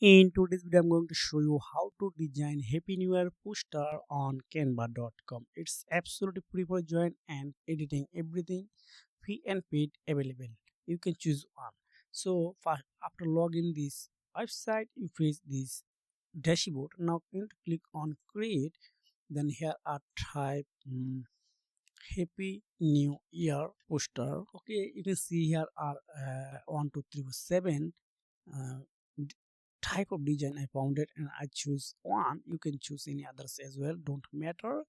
In today's video, I'm going to show you how to design Happy New Year poster on Canva.com. It's absolutely free for join and editing everything free and paid available. You can choose one. So after logging this website, you face this dashboard. Now you need to click on create. Then here are type Happy New Year poster. Okay, you can see here are 1, 2, 3, 4, 7 uh, d- type of design I found it, and I choose one. You can choose any others as well, don't matter.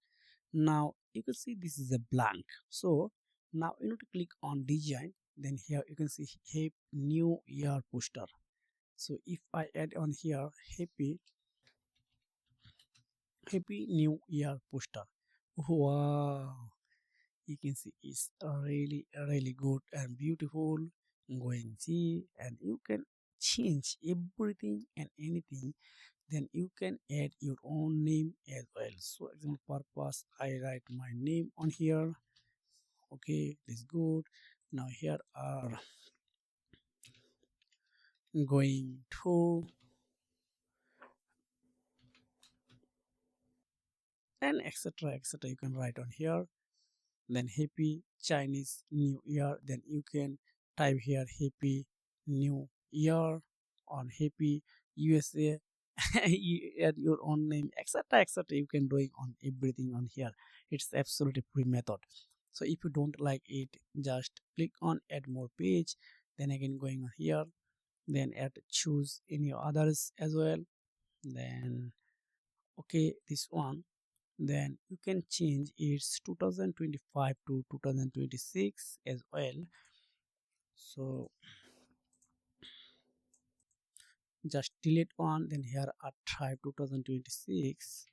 Now you can see this is a blank, so now you need to click on design. Then here you can see Happy New Year poster. So if I add on here Happy New Year poster, wow, you can see it's really good and beautiful. Going see, and you can change everything and anything. Then you can add your own name as well. So example purpose, I write my name on here. Okay, this good. Now here are going to, and etc, you can write on here. Then happy Chinese New Year, then you can type here Happy New Year on Happy USA. You add your own name, etc, you can doing on everything on here. It's absolutely free method. So if you don't like it, just click on add more page. Then again going on here, then add choose any others as well. Then okay, this one, then you can change its 2025 to 2026 as well. So just delete one. Then here are type 2026,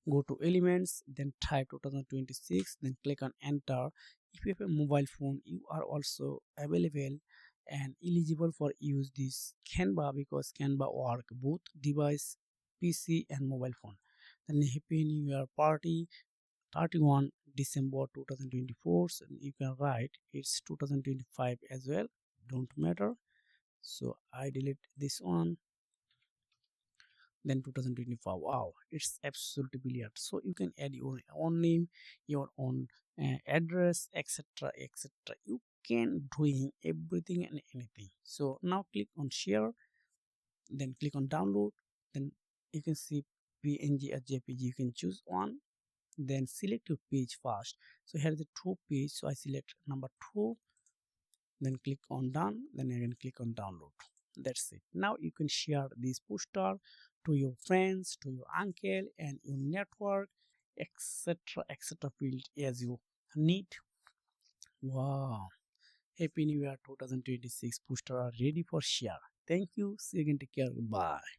go to elements, then type 2026, then click on enter. If you have a mobile phone, you are also available and eligible for use this Canva, because Canva work both device, PC and mobile phone. Then happy new year party 31 December 2024, so you can write it's 2025 as well, don't matter. So I delete this one. Then 2025, wow, it's absolutely brilliant. So you can add your own name, your own address, etc, you can doing everything and anything. So now click on share, then click on download. Then you can see PNG or JPG, you can choose one. Then select your page first. So here is the two page, so I select number 2, then click on done, then again click on download. That's it. Now you can share this poster to your friends, to your uncle and your network, etc field as you need. Wow, happy new year 2026 poster are ready for share. Thank you, see you again, take care, bye.